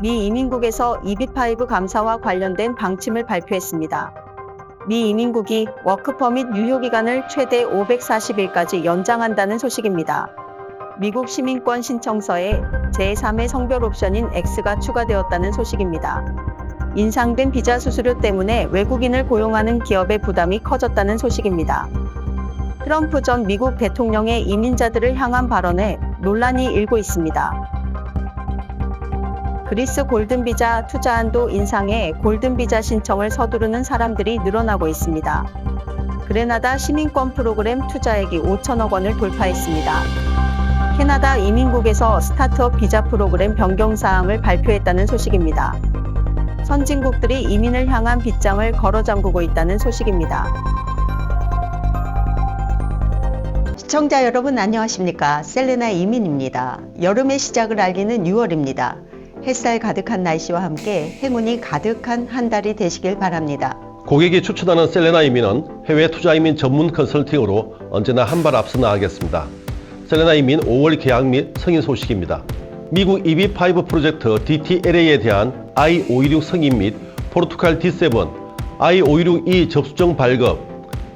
미 이민국에서 EB5 감사와 관련된 방침을 발표했습니다. 미 이민국이 워크퍼밋 유효기간을 최대 540일까지 연장한다는 소식입니다. 미국 시민권 신청서에 제3의 성별 옵션인 X가 추가되었다는 소식입니다. 인상된 비자 수수료 때문에 외국인을 고용하는 기업의 부담이 커졌다는 소식입니다. 트럼프 전 미국 대통령의 이민자들을 향한 발언에 논란이 일고 있습니다. 그리스 골든비자 투자 한도 인상에 골든비자 신청을 서두르는 사람들이 늘어나고 있습니다. 그레나다 시민권 프로그램 투자액이 5천억 원을 돌파했습니다. 캐나다 이민국에서 스타트업 비자 프로그램 변경 사항을 발표했다는 소식입니다. 선진국들이 이민을 향한 빗장을 걸어 잠그고 있다는 소식입니다. 시청자 여러분 안녕하십니까? 셀레나 이민입니다. 여름의 시작을 알리는 6월입니다. 햇살 가득한 날씨와 함께 행운이 가득한 한 달이 되시길 바랍니다. 고객이 추천하는 셀레나 이민은 해외 투자 이민 전문 컨설팅으로 언제나 한 발 앞서 나가겠습니다. 셀레나 이민 5월 계약 및 승인 소식입니다. 미국 EB5 프로젝트 DTLA에 대한 I-526 승인 및 포르투갈 D7, I-526E 접수증 발급,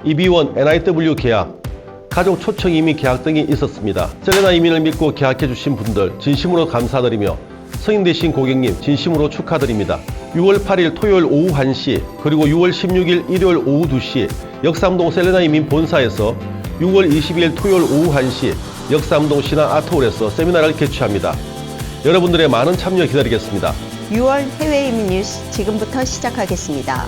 EB1 NIW 계약, 가족 초청 이민 계약 등이 있었습니다. 셀레나 이민을 믿고 계약해 주신 분들 진심으로 감사드리며 승인되신 고객님 진심으로 축하드립니다. 6월 8일 토요일 오후 1시 그리고 6월 16일 일요일 오후 2시 역삼동 셀레나 이민 본사에서 6월 22일 토요일 오후 1시 역삼동 신화 아트홀에서 세미나를 개최합니다. 여러분들의 많은 참여 기다리겠습니다. 6월 해외 이민 뉴스 지금부터 시작하겠습니다.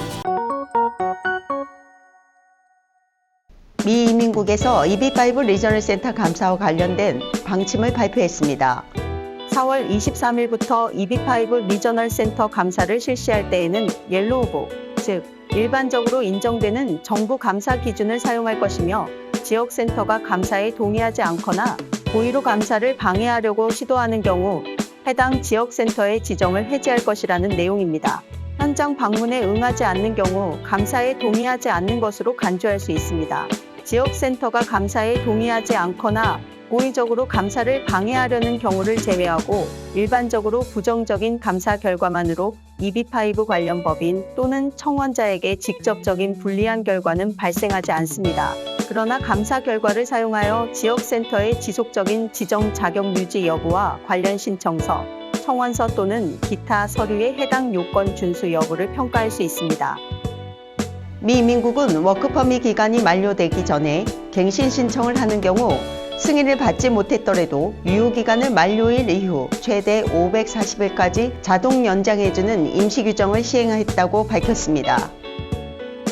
미 이민국에서 EB5 리저널 센터 감사와 관련된 방침을 발표했습니다. 4월 23일부터 EB5 리저널 센터 감사를 실시할 때에는 옐로우북, 즉 일반적으로 인정되는 정부 감사 기준을 사용할 것이며 지역 센터가 감사에 동의하지 않거나 고의로 감사를 방해하려고 시도하는 경우 해당 지역 센터의 지정을 해지할 것이라는 내용입니다. 현장 방문에 응하지 않는 경우 감사에 동의하지 않는 것으로 간주할 수 있습니다. 지역 센터가 감사에 동의하지 않거나 고의적으로 감사를 방해하려는 경우를 제외하고 일반적으로 부정적인 감사 결과만으로 EB5 관련 법인 또는 청원자에게 직접적인 불리한 결과는 발생하지 않습니다. 그러나 감사 결과를 사용하여 지역센터의 지속적인 지정 자격 유지 여부와 관련 신청서, 청원서 또는 기타 서류의 해당 요건 준수 여부를 평가할 수 있습니다. 미 이민국은 워크퍼밋 기간이 만료되기 전에 갱신 신청을 하는 경우 승인을 받지 못했더라도 유효기간을 만료일 이후 최대 540일까지 자동 연장해주는 임시 규정을 시행했다고 밝혔습니다.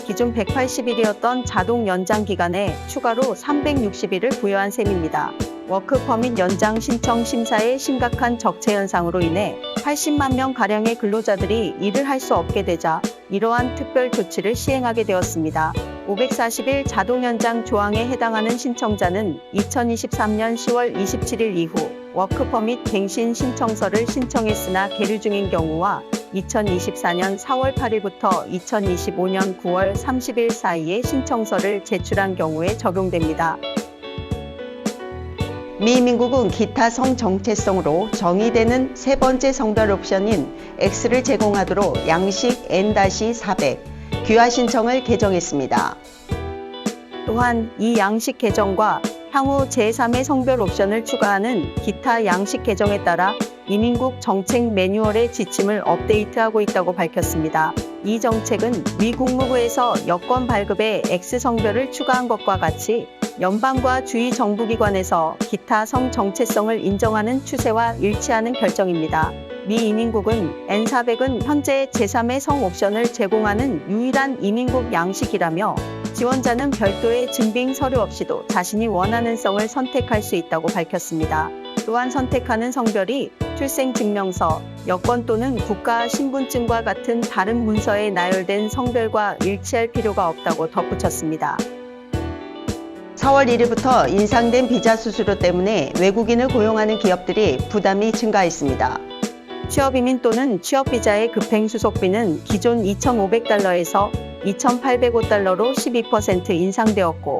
기존 180일이었던 자동 연장 기간에 추가로 360일을 부여한 셈입니다. 워크퍼밋 연장 신청 심사의 심각한 적체 현상으로 인해 80만 명가량의 근로자들이 일을 할 수 없게 되자 이러한 특별 조치를 시행하게 되었습니다. 540일 자동 연장 조항에 해당하는 신청자는 2023년 10월 27일 이후 워크퍼밋 갱신 신청서를 신청했으나 계류 중인 경우와 2024년 4월 8일부터 2025년 9월 30일 사이에 신청서를 제출한 경우에 적용됩니다. 미 이민국은 기타 성 정체성으로 정의되는 세 번째 성별 옵션인 X를 제공하도록 양식 N-400 귀화 신청을 개정했습니다. 또한 이 양식 개정과 향후 제3의 성별 옵션을 추가하는 기타 양식 개정에 따라 이민국 정책 매뉴얼의 지침을 업데이트하고 있다고 밝혔습니다. 이 정책은 미 국무부에서 여권 발급에 X성별을 추가한 것과 같이 연방과 주의 정부기관에서 기타 성 정체성을 인정하는 추세와 일치하는 결정입니다. 미 이민국은 N400은 현재 제3의 성 옵션을 제공하는 유일한 이민국 양식이라며 지원자는 별도의 증빙 서류 없이도 자신이 원하는 성을 선택할 수 있다고 밝혔습니다. 또한 선택하는 성별이 출생증명서, 여권 또는 국가 신분증과 같은 다른 문서에 나열된 성별과 일치할 필요가 없다고 덧붙였습니다. 4월 1일부터 인상된 비자 수수료 때문에 외국인을 고용하는 기업들이 부담이 증가했습니다. 취업이민 또는 취업비자의 급행수속비는 기존 $2,500에서 $2,805로 12% 인상되었고,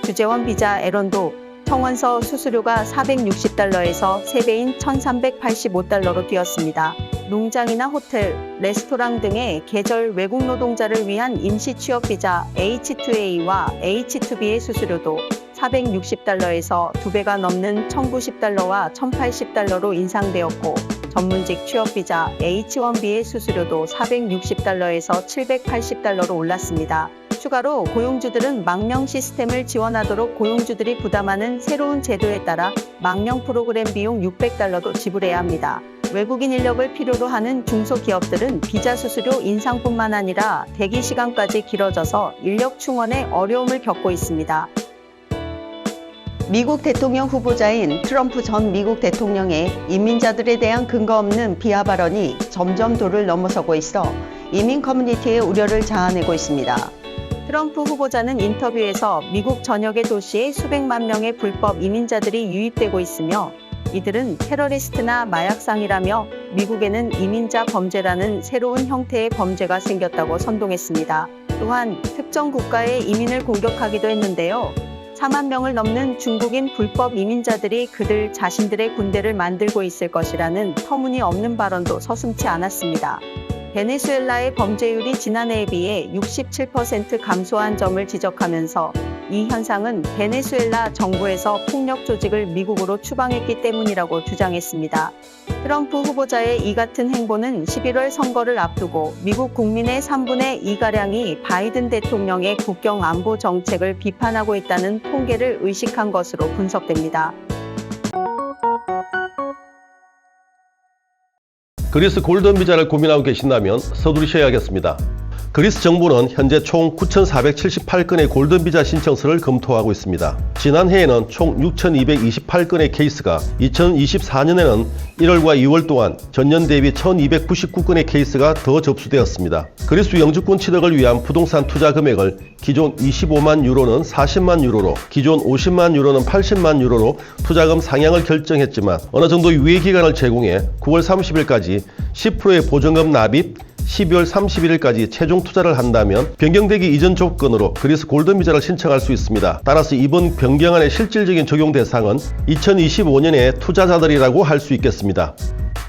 주재원 비자 L1도 성원서 수수료가 460달러에서 3배인 1,385달러로 뛰었습니다. 농장이나 호텔, 레스토랑 등의 계절 외국 노동자를 위한 임시 취업 비자 H-2A와 H-2B의 수수료도 460달러에서 2배가 넘는 1,090달러와 1,080달러로 인상되었고, 전문직 취업 비자 H-1B의 수수료도 460달러에서 780달러로 올랐습니다. 추가로 고용주들은 망명 시스템을 지원하도록 고용주들이 부담하는 새로운 제도에 따라 망명 프로그램 비용 600달러도 지불해야 합니다. 외국인 인력을 필요로 하는 중소기업들은 비자 수수료 인상뿐만 아니라 대기 시간까지 길어져서 인력 충원에 어려움을 겪고 있습니다. 미국 대통령 후보자인 트럼프 전 미국 대통령의 이민자들에 대한 근거 없는 비하 발언이 점점 도를 넘어서고 있어 이민 커뮤니티의 우려를 자아내고 있습니다. 트럼프 후보자는 인터뷰에서 미국 전역의 도시에 수백만 명의 불법 이민자들이 유입되고 있으며 이들은 테러리스트나 마약상이라며 미국에는 이민자 범죄라는 새로운 형태의 범죄가 생겼다고 선동했습니다. 또한 특정 국가의 이민을 공격하기도 했는데요. 4만 명을 넘는 중국인 불법 이민자들이 그들 자신들의 군대를 만들고 있을 것이라는 터무니없는 발언도 서슴지 않았습니다. 베네수엘라의 범죄율이 지난해에 비해 67% 감소한 점을 지적하면서 이 현상은 베네수엘라 정부에서 폭력 조직을 미국으로 추방했기 때문이라고 주장했습니다. 트럼프 후보자의 이 같은 행보는 11월 선거를 앞두고 미국 국민의 3분의 2가량이 바이든 대통령의 국경 안보 정책을 비판하고 있다는 통계를 의식한 것으로 분석됩니다. 그리스 골든 비자를 고민하고 계신다면 서두르셔야겠습니다. 그리스 정부는 현재 총 9,478건의 골든 비자 신청서를 검토하고 있습니다. 지난해에는 총 6,228건의 케이스가 2024년에는 1월과 2월 동안 전년 대비 1,299건의 케이스가 더 접수되었습니다. 그리스 영주권 취득을 위한 부동산 투자 금액을 기존 25만 유로는 40만 유로로, 기존 50만 유로는 80만 유로로 투자금 상향을 결정했지만 어느 정도 유예 기간을 제공해 9월 30일까지 10%의 보증금 납입, 12월 31일까지 최종 투자를 한다면 변경되기 이전 조건으로 그리스 골든 비자를 신청할 수 있습니다. 따라서 이번 변경안의 실질적인 적용 대상은 2025년의 투자자들이라고 할 수 있겠습니다.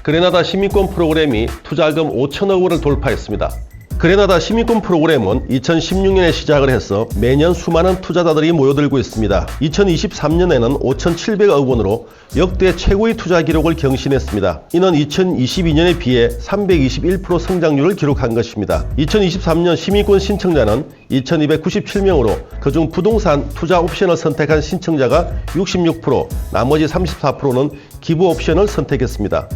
그레나다 시민권 프로그램이 투자금 5천억 원을 돌파했습니다. 그레나다 시민권 프로그램은 2016년에 시작을 해서 매년 수많은 투자자들이 모여들고 있습니다. 2023년에는 5,700억 원으로 역대 최고의 투자 기록을 경신했습니다. 이는 2022년에 비해 321% 성장률을 기록한 것입니다. 2023년 시민권 신청자는 2,297명으로 그중 부동산 투자 옵션을 선택한 신청자가 66%, 나머지 34%는 기부 옵션을 선택했습니다.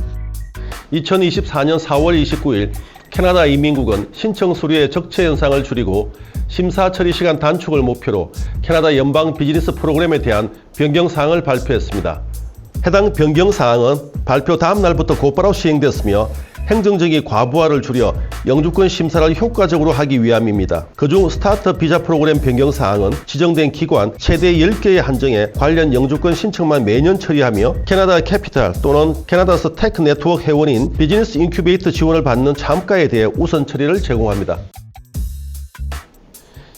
2024년 4월 29일 캐나다 이민국은 신청 서류의 적체 현상을 줄이고 심사 처리 시간 단축을 목표로 캐나다 연방 비즈니스 프로그램에 대한 변경 사항을 발표했습니다. 해당 변경 사항은 발표 다음 날부터 곧바로 시행되었으며 행정적인 과부하를 줄여 영주권 심사를 효과적으로 하기 위함입니다. 그중 스타트 비자 프로그램 변경 사항은 지정된 기관 최대 10개에 한정해 관련 영주권 신청만 매년 처리하며 캐나다 캐피탈 또는 캐나다 스테크 네트워크 회원인 비즈니스 인큐베이터 지원을 받는 참가에 대해 우선 처리를 제공합니다.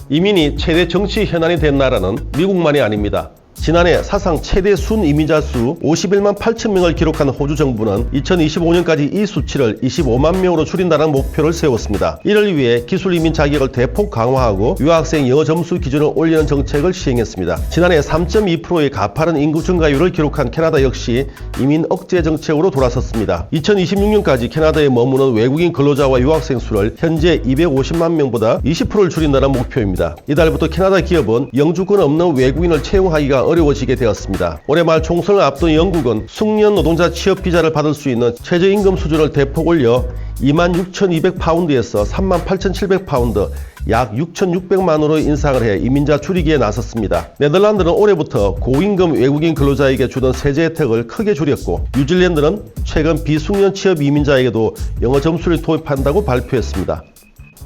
이민이 최대 정치 현안이 된 나라는 미국만이 아닙니다. 지난해 사상 최대 순 이민자 수 51만 8천 명을 기록한 호주 정부는 2025년까지 이 수치를 25만 명으로 줄인다는 목표를 세웠습니다. 이를 위해 기술 이민 자격을 대폭 강화하고 유학생 영어 점수 기준을 올리는 정책을 시행했습니다. 지난해 3.2%의 가파른 인구 증가율을 기록한 캐나다 역시 이민 억제 정책으로 돌아섰습니다. 2026년까지 캐나다에 머무는 외국인 근로자와 유학생 수를 현재 250만 명보다 20%를 줄인다는 목표입니다. 이달부터 캐나다 기업은 영주권 없는 외국인을 채용하기가 어려워지게 되었습니다. 올해 말 총선을 앞둔 영국은 숙련 노동자 취업 비자를 받을 수 있는 최저임금 수준을 대폭 올려 26,200파운드에서 38,700파운드, 약 6,600만원으로 인상을 해 이민자 줄이기에 나섰습니다. 네덜란드는 올해부터 고임금 외국인 근로자에게 주던 세제 혜택을 크게 줄였고 뉴질랜드는 최근 비숙련 취업 이민자에게도 영어 점수를 도입한다고 발표했습니다.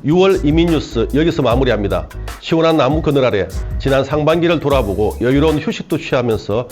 6월 이민 뉴스 여기서 마무리합니다. 시원한 나무 그늘 아래 지난 상반기를 돌아보고 여유로운 휴식도 취하면서